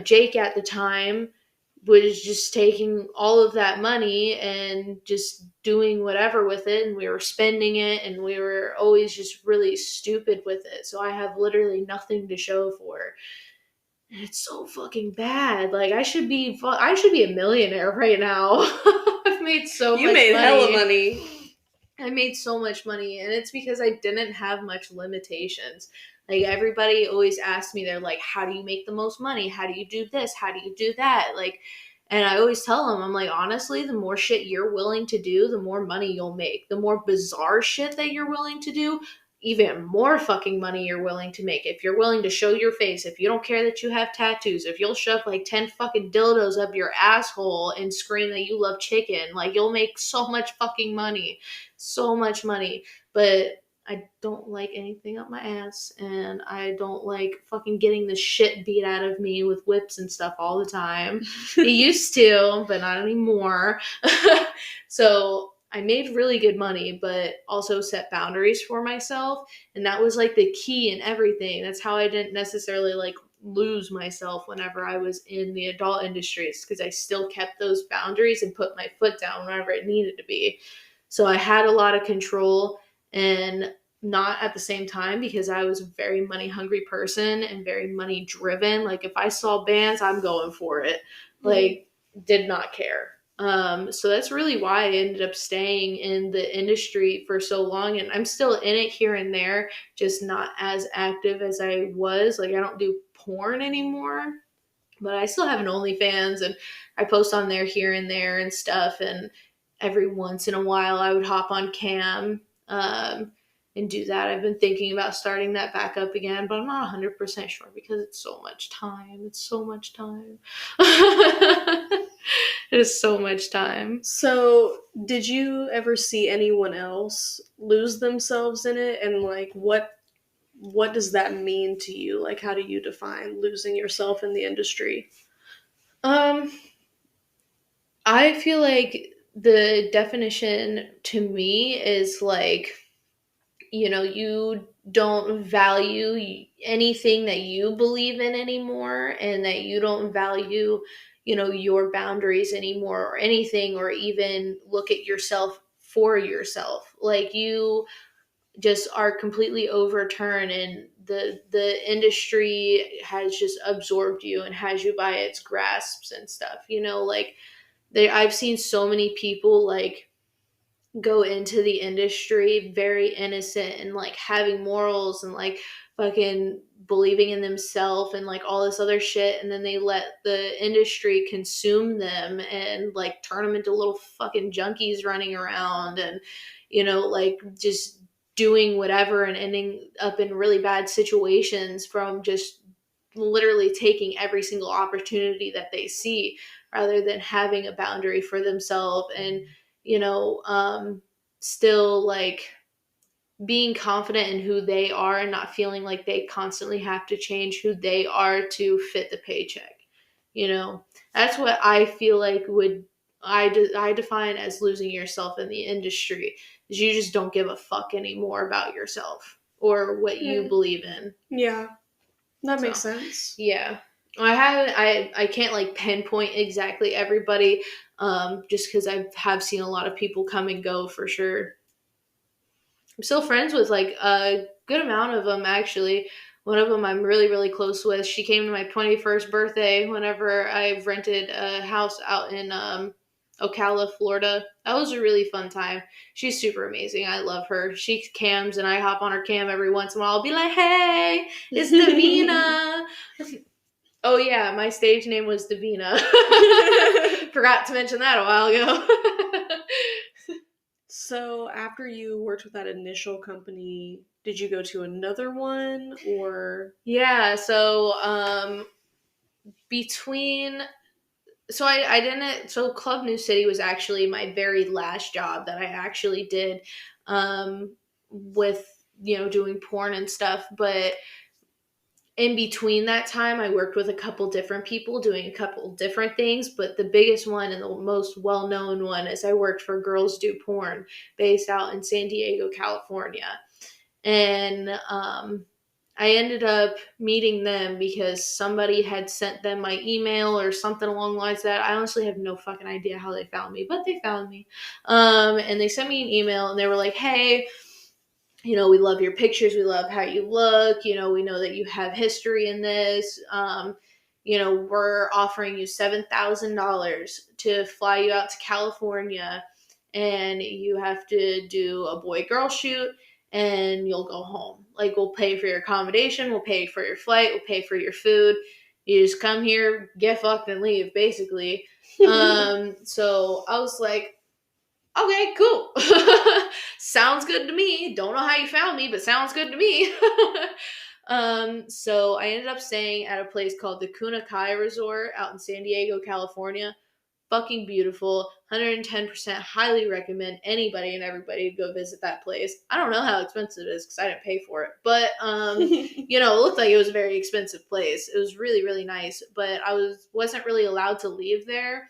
Jake at the time was just taking all of that money and just doing whatever with it, and we were spending it, and we were always just really stupid with it. So I have literally nothing to show for. And it's so fucking bad. Like I should be a millionaire right now. I've made so You much made money. hella money. I made so much money, and it's because I didn't have much limitations. Like everybody always asks me, they're like, "How do you make the most money? How do you do this? How do you do that?" Like, and I always tell them, I'm like, honestly, the more shit you're willing to do, the more money you'll make. The more bizarre shit that you're willing to do, even more fucking money you're willing to make. If you're willing to show your face, if you don't care that you have tattoos, if you'll shove like 10 fucking dildos up your asshole and scream that you love chicken, like you'll make so much fucking money. So much money. But I don't like anything up my ass, and I don't like fucking getting the shit beat out of me with whips and stuff all the time. It used to, but not anymore. So I made really good money, but also set boundaries for myself. And that was like the key in everything. That's how I didn't necessarily like lose myself whenever I was in the adult industries, because I still kept those boundaries and put my foot down whenever it needed to be. So I had a lot of control, and not at the same time, because I was a very money hungry person and very money driven. Like if I saw bands, I'm going for it. Like did not care. So that's really why I ended up staying in the industry for so long, and I'm still in it here and there, just not as active as I was. Like I don't do porn anymore, but I still have an OnlyFans, and I post on there here and there and stuff. And every once in a while I would hop on cam and do that. I've been thinking about starting that back up again, but I'm not 100% sure because it's so much time. It's so much time. It is so much time. So, did you ever see anyone else lose themselves in it? And like, what does that mean to you? Like, how do you define losing yourself in the industry? I feel like the definition to me is like, you don't value anything that you believe in anymore, and that you don't value, your boundaries anymore or anything, or even look at yourself for yourself. Like you just are completely overturned, and the industry has just absorbed you and has you by its grasps and stuff. Like I've seen so many people like go into the industry very innocent and like having morals and like fucking believing in themselves and like all this other shit, and then they let the industry consume them and like turn them into little fucking junkies running around, and like just doing whatever and ending up in really bad situations from just literally taking every single opportunity that they see, rather than having a boundary for themselves and still like being confident in who they are and not feeling like they constantly have to change who they are to fit the paycheck. That's what I feel like I define as losing yourself in the industry, is you just don't give a fuck anymore about yourself or what you believe in. Yeah, that makes sense. Yeah. I can't like pinpoint exactly everybody, just because I have seen a lot of people come and go for sure. I'm still friends with like a good amount of them actually. One of them I'm really, really close with. She came to my 21st birthday whenever I rented a house out in Ocala, Florida. That was a really fun time. She's super amazing. I love her. She cams and I hop on her cam every once in a while. I'll be like, hey, it's Davina. Oh yeah, my stage name was Davina. Forgot to mention that a while ago. So after you worked with that initial company, did you go to another one or? Yeah, so I didn't, so Club New City was actually my very last job that I actually did with, doing porn and stuff. But in between that time, I worked with a couple different people doing a couple different things, but the biggest one and the most well-known one is I worked for Girls Do Porn, based out in San Diego, California. And I ended up meeting them because somebody had sent them my email or something along the lines of that. I honestly have no fucking idea how they found me, but they found me. And they sent me an email and they were like, hey, you know, we love your pictures. We love how you look. You know, we know that you have history in this. You know, we're offering you $7,000 to fly you out to California, and you have to do a boy-girl shoot, and you'll go home. Like, we'll pay for your accommodation. We'll pay for your flight. We'll pay for your food. You just come here, get fucked, and leave, basically. So I was like, okay, cool. Sounds good to me. Don't know how you found me, but sounds good to me. So I ended up staying at a place called the Kunakaya Resort out in San Diego, California. Fucking beautiful. 110% highly recommend anybody and everybody to go visit that place. I don't know how expensive it is because I didn't pay for it. But, you know, it looked like it was a very expensive place. It was really, really nice. But I wasn't really allowed to leave there.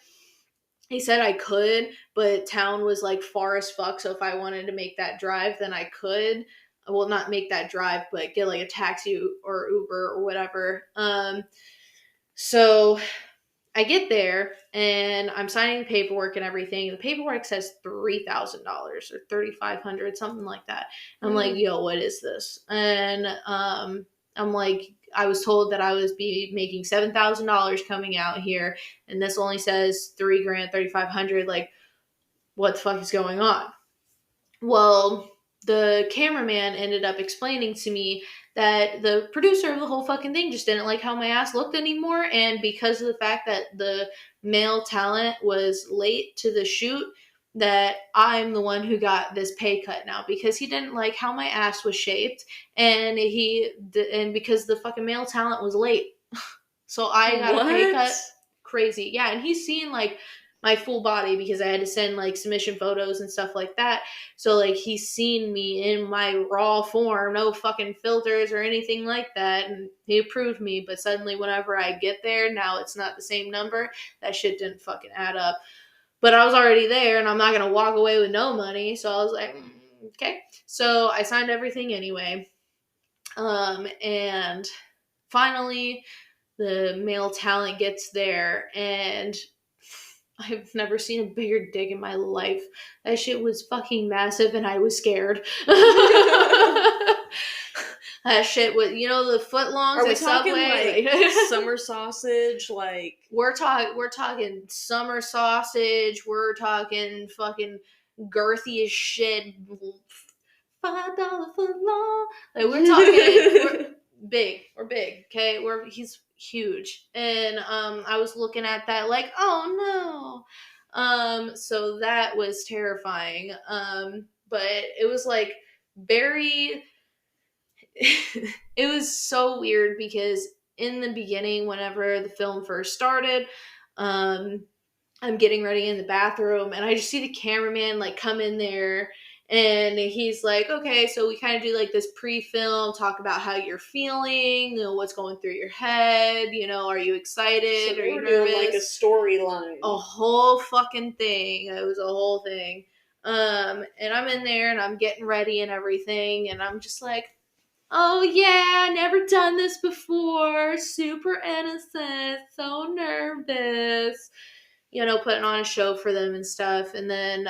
He said I could, but town was like far as fuck. So if I wanted to make that drive, then I could. Well, not make that drive, but get like a taxi or Uber or whatever. So I get there and I'm signing the paperwork and everything. The paperwork says $3,000 or $3,500, something like that. I'm like, yo, what is this? And I'm like, I was told that I was making $7,000 coming out here, and this only says $3,000, $3,500. Like, what the fuck is going on? Well, the cameraman ended up explaining to me that the producer of the whole fucking thing just didn't like how my ass looked anymore, and because of the fact that the male talent was late to the shoot, that I'm the one who got this pay cut now because he didn't like how my ass was shaped, and because the fucking male talent was late. So I got a pay cut. Crazy. Yeah, and he's seen like my full body because I had to send like submission photos and stuff like that. So like he's seen me in my raw form, no fucking filters or anything like that, and he approved me. But suddenly whenever I get there, now it's not the same number. That shit didn't fucking add up. But I was already there, and I'm not going to walk away with no money. So I was like, okay. So I signed everything anyway. And finally, the male talent gets there, and I've never seen a bigger dick in my life. That shit was fucking massive, and I was scared. That shit was, you know, the footlongs at Subway. Like summer sausage, like we're talking summer sausage. We're talking fucking girthy as shit. $5 footlong. Like we're talking big. We're big. Okay, he's huge, and I was looking at that like, oh no. So that was terrifying. But it was like very. It was so weird because in the beginning, whenever the film first started, I'm getting ready in the bathroom and I just see the cameraman like come in there and he's like, okay, so we kind of do like this pre-film, talk about how you're feeling, you know, what's going through your head, you know, are you excited? So are you nervous? Doing like a storyline. A whole fucking thing. It was a whole thing. And I'm in there and I'm getting ready and everything and I'm just like, oh yeah, never done this before, super innocent, so nervous, you know, putting on a show for them and stuff. And then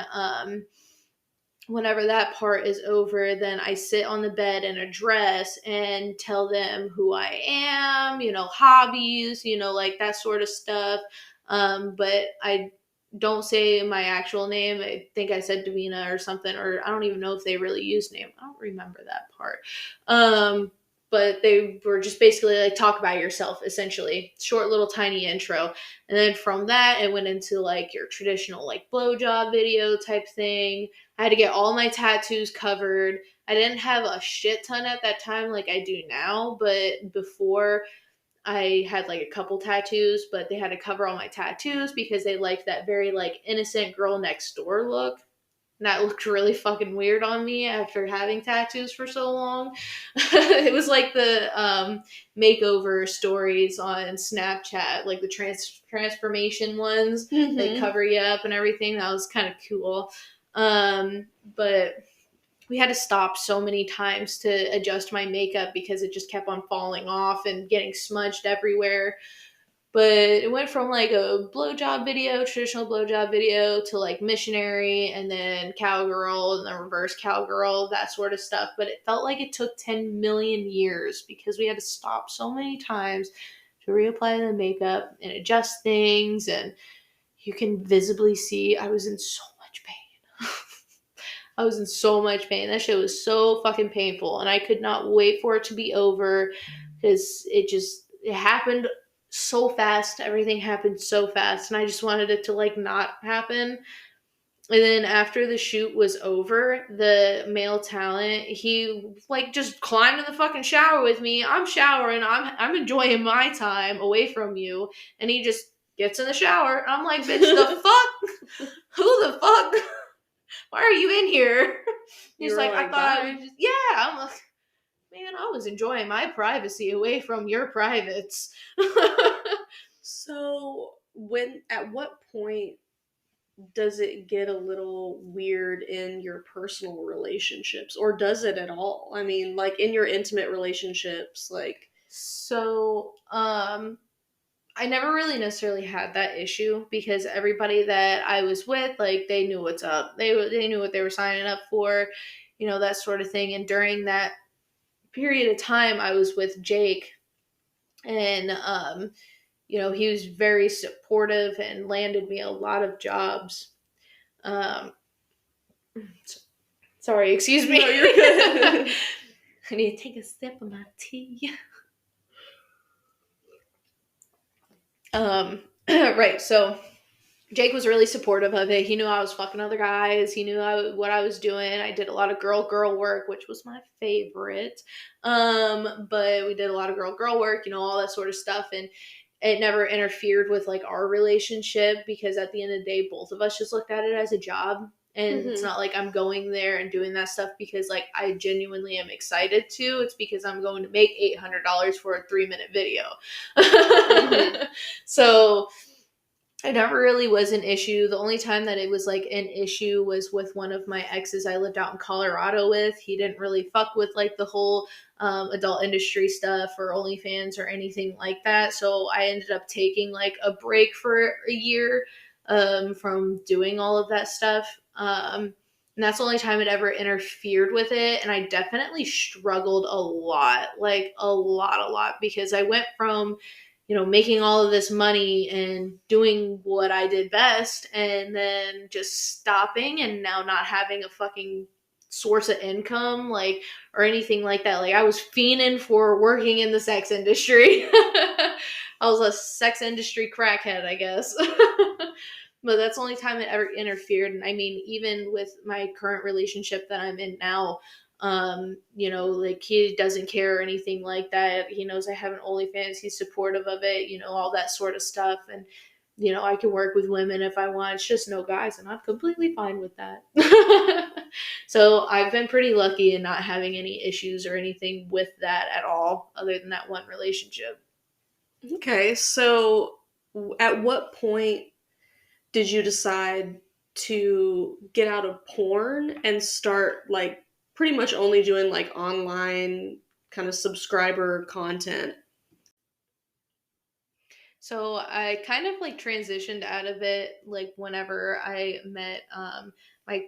whenever that part is over, then I sit on the bed in a dress and tell them who I am, you know, hobbies, you know, like that sort of stuff. But I don't say my actual name. I think I said Davina or something, or I don't even know if they really used name. I don't remember that part. But they were just basically like, talk about yourself, essentially. Short little tiny intro. And then from that, it went into like your traditional like blowjob video type thing. I had to get all my tattoos covered. I didn't have a shit ton at that time like I do now, but before I had like a couple tattoos, but they had to cover all my tattoos because they liked that very like innocent girl next door look. And that looked really fucking weird on me after having tattoos for so long. It was like the makeover stories on Snapchat, like the transformation ones that cover you up and everything. That was kind of cool. But we had to stop so many times to adjust my makeup because it just kept on falling off and getting smudged everywhere. But it went from like a blowjob video, traditional blowjob video, to like missionary and then cowgirl and then reverse cowgirl, that sort of stuff. But it felt like it took 10 million years because we had to stop so many times to reapply the makeup and adjust things. And you can visibly see I was in so much pain. I was in so much pain. That shit was so fucking painful. And I could not wait for it to be over because it happened so fast. Everything happened so fast. And I just wanted it to like not happen. And then after the shoot was over, the male talent, he like just climbed in the fucking shower with me. I'm showering. I'm enjoying my time away from you. And he just gets in the shower. I'm like, bitch, the fuck? Who the fuck? Why are you in here? He's like, I thought I would just, yeah. I'm like, man, I was enjoying my privacy away from your privates. So at what point does it get a little weird in your personal relationships, or does it at all? I mean, like in your intimate relationships, like. So, I never really necessarily had that issue because everybody that I was with, like, they knew what's up. They knew what they were signing up for, that sort of thing. And during that period of time, I was with Jake, and he was very supportive and landed me a lot of jobs. Sorry, excuse me. No, you're good. I need to take a sip of my tea. Right, so Jake was really supportive of it. He knew I was fucking other guys. He knew what I was doing. I did a lot of girl work, which was my favorite. But we did a lot of girl work, all that sort of stuff. And it never interfered with like our relationship because at the end of the day, both of us just looked at it as a job. And It's not like I'm going there and doing that stuff because like I genuinely am excited to. It's because I'm going to make $800 for a 3-minute video. So it never really was an issue. The only time that it was like an issue was with one of my exes I lived out in Colorado with. He didn't really fuck with like the whole adult industry stuff or OnlyFans or anything like that. So I ended up taking like a break for a year from doing all of that stuff. And that's the only time it ever interfered with it. And I definitely struggled a lot, because I went from making all of this money and doing what I did best and then just stopping and now not having a fucking source of income, like, or anything like that. Like, I was fiending for working in the sex industry. I was a sex industry crackhead, I guess. But that's the only time it ever interfered. And I mean, even with my current relationship that I'm in now, like he doesn't care or anything like that. He knows I have an OnlyFans. He's supportive of it, all that sort of stuff. And, I can work with women if I want. It's just no guys. And I'm completely fine with that. So I've been pretty lucky in not having any issues or anything with that at all, other than that one relationship. Okay. So at what point did you decide to get out of porn and start like pretty much only doing like online kind of subscriber content? So I kind of like transitioned out of it like whenever I met my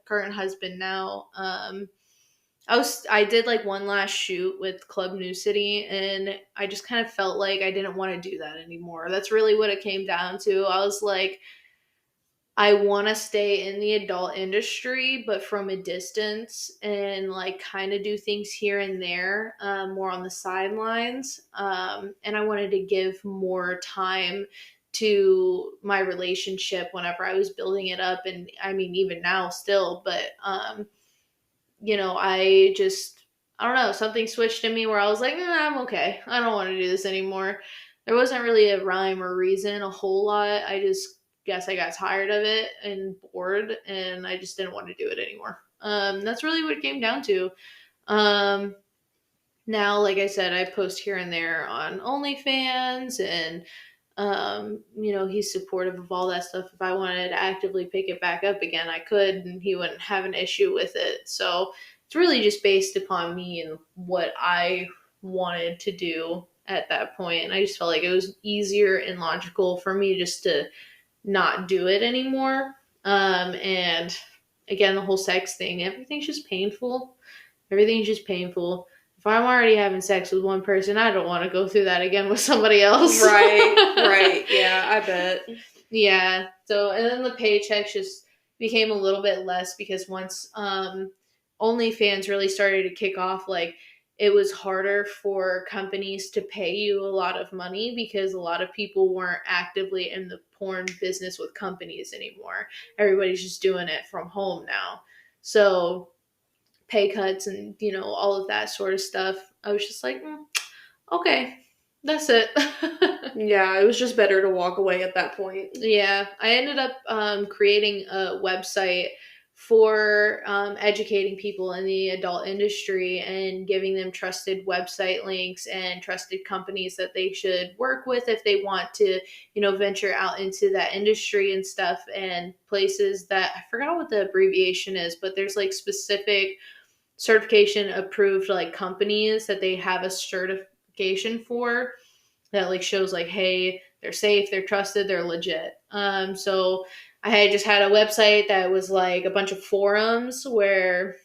current husband now. I did like one last shoot with Club New City, and I just kind of felt like I didn't want to do that anymore. That's really what it came down to. I was like, I want to stay in the adult industry, but from a distance and like kind of do things here and there, more on the sidelines. And I wanted to give more time to my relationship whenever I was building it up. And I mean, even now still, but, I don't know, something switched in me where I was like, I'm okay. I don't want to do this anymore. There wasn't really a rhyme or reason a whole lot. I just guess I got tired of it and bored, and I just didn't want to do it anymore. That's really what it came down to. Now, like I said, I post here and there on OnlyFans, and he's supportive of all that stuff. If I wanted to actively pick it back up again, I could, and he wouldn't have an issue with it. So it's really just based upon me and what I wanted to do at that point. And I just felt like it was easier and logical for me just to not do it anymore. And again, the whole sex thing, everything's just painful. Everything's just painful. If I'm already having sex with one person, I don't want to go through that again with somebody else. Right. Yeah, I bet. Yeah. So, and then the paychecks just became a little bit less because once OnlyFans really started to kick off, like, it was harder for companies to pay you a lot of money because a lot of people weren't actively in the porn business with companies anymore. Everybody's just doing it from home now. So pay cuts and, all of that sort of stuff. I was just like, okay, that's it. Yeah, it was just better to walk away at that point. Yeah, I ended up creating a website for educating people in the adult industry and giving them trusted website links and trusted companies that they should work with if they want to, venture out into that industry and stuff, and places that, I forgot what the abbreviation is, but there's like specific certification approved like companies that they have a certification for that like shows like, hey, they're safe, they're trusted, they're legit. So I had just had a website that was like a bunch of forums where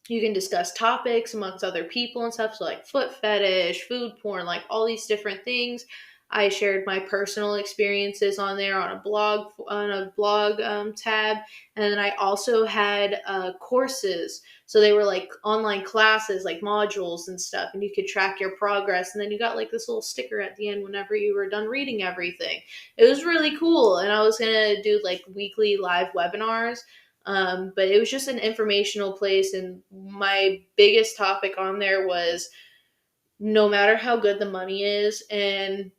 you can discuss topics amongst other people and stuff. So like foot fetish, food porn, like all these different things. I shared my personal experiences on there on a blog tab. And then I also had courses. So they were like online classes, like modules and stuff, and you could track your progress. And then you got like this little sticker at the end whenever you were done reading everything. It was really cool. And I was going to do like weekly live webinars. But it was just an informational place. And my biggest topic on there was, no matter how good the money is and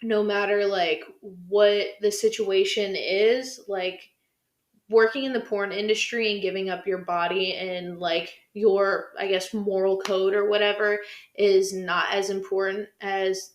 no matter like what the situation is, like, working in the porn industry and giving up your body and like your, I guess, moral code or whatever is not as important as,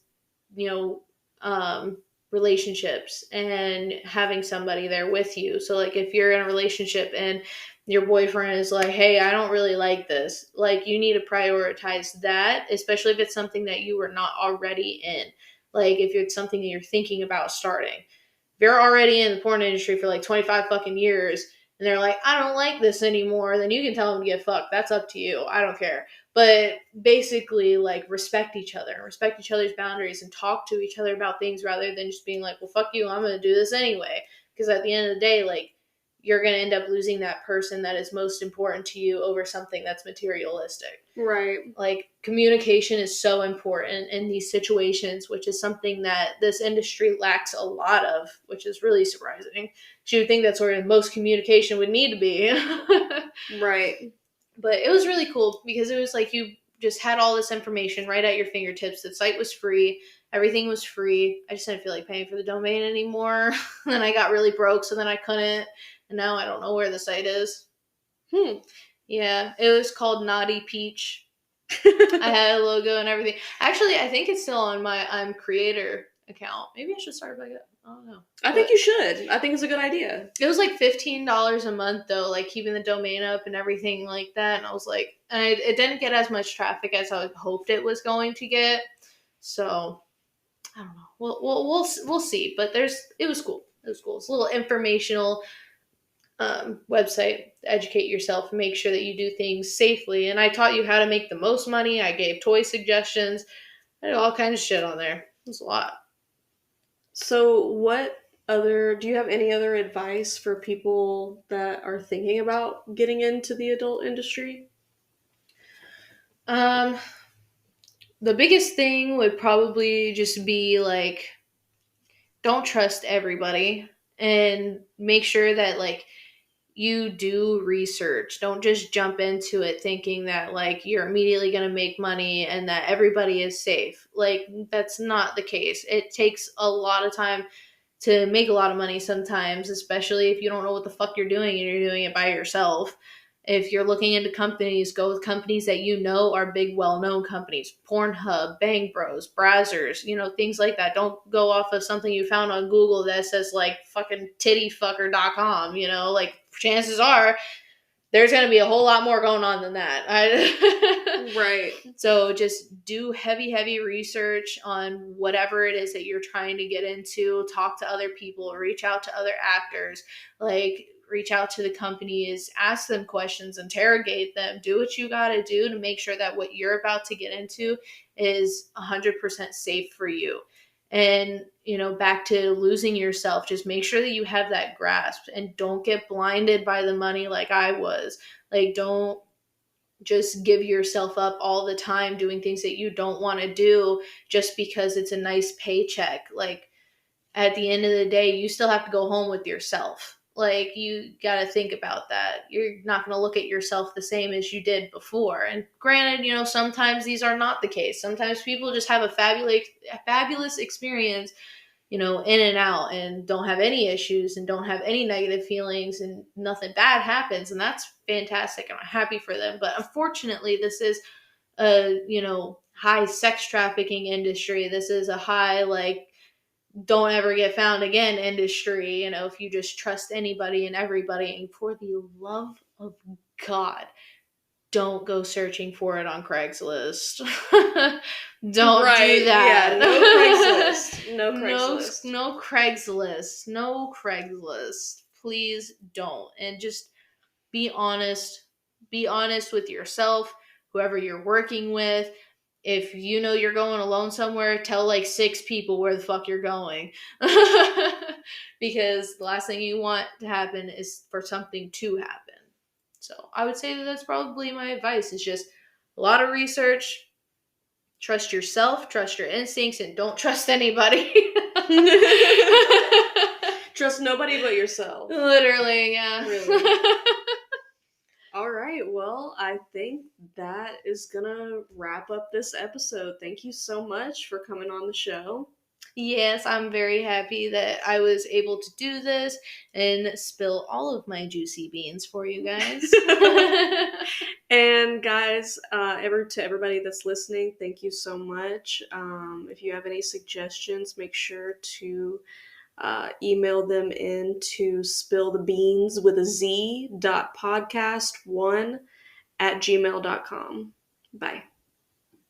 relationships and having somebody there with you. So like if you're in a relationship and your boyfriend is like, hey, I don't really like this, like, you need to prioritize that, especially if it's something that you were not already in. Like if it's something that you're thinking about starting. If you're already in the porn industry for like 25 fucking years and they're like, I don't like this anymore, then you can tell them to get fucked. That's up to you. I don't care. But basically, like, respect each other, respect each other's boundaries, and talk to each other about things rather than just being like, well, fuck you, I'm going to do this anyway. Because at the end of the day, like, you're going to end up losing that person that is most important to you over something that's materialistic. Right. Like, communication is so important in these situations, which is something that this industry lacks a lot of, which is really surprising. You would think that's where most communication would need to be. Right. But it was really cool because it was like you just had all this information right at your fingertips. The site was free. Everything was free. I just didn't feel like paying for the domain anymore. Then I got really broke, so then I couldn't. And now I don't know where the site is. Yeah, it was called Naughty Peach. I had a logo and everything. Actually, I think it's still on my I'm Creator account. Maybe I should start back up. I don't know. I think you should. I think it's a good idea. It was like $15 a month, though, like keeping the domain up and everything like that. And I was like, it didn't get as much traffic as I hoped it was going to get. So I don't know. We'll see. But it was cool. It was cool. It's a little informational website to educate yourself and make sure that you do things safely. And I taught you how to make the most money. I gave toy suggestions. I did all kinds of shit on there. It was a lot. So do you have any other advice for people that are thinking about getting into the adult industry? The biggest thing would probably just be like, don't trust everybody, and make sure that like you do research. Don't just jump into it thinking that like you're immediately going to make money and that everybody is safe. Like, that's not the case. It takes a lot of time to make a lot of money sometimes, especially if you don't know what the fuck you're doing and you're doing it by yourself. If you're looking into companies, go with companies that you know are big, well-known companies. Pornhub, Bang Bros, Brazzers, things like that. Don't go off of something you found on Google that says like fucking tittyfucker.com, like chances are there's going to be a whole lot more going on than that. Right. So just do heavy research on whatever it is that you're trying to get into. Talk to other people, reach out to other actors, reach out to the companies, ask them questions, interrogate them, do what you got to do to make sure that what you're about to get into is 100% safe for you. And, back to losing yourself, just make sure that you have that grasp and don't get blinded by the money like I was. Don't just give yourself up all the time doing things that you don't want to do just because it's a nice paycheck. At the end of the day, you still have to go home with yourself. You got to think about that. You're not going to look at yourself the same as you did before. And granted, sometimes these are not the case. Sometimes people just have a fabulous experience, in and out and don't have any issues and don't have any negative feelings and nothing bad happens. And that's fantastic. And I'm happy for them. But unfortunately, this is a, high sex trafficking industry. This is a high, don't ever get found again industry, if you just trust anybody and everybody. And for the love of God, don't go searching for it on Craigslist. Don't do that. Yeah, no Craigslist. No Craigslist. No Craigslist. Please don't. And just be honest. Be honest with yourself, whoever you're working with. If you're going alone somewhere, tell 6 people where the fuck you're going. Because the last thing you want to happen is for something to happen. So I would say that's probably my advice, is just a lot of research, trust yourself, trust your instincts, and don't trust anybody. Trust nobody but yourself. Literally, yeah. Really. All right, well, I think that is gonna wrap up this episode. Thank you so much for coming on the show. Yes, I'm very happy that I was able to do this and spill all of my juicy beans for you guys. And guys, to everybody that's listening, thank you so much. If you have any suggestions, make sure to email them in to spillthebeans.podcast1@gmail.com. Bye.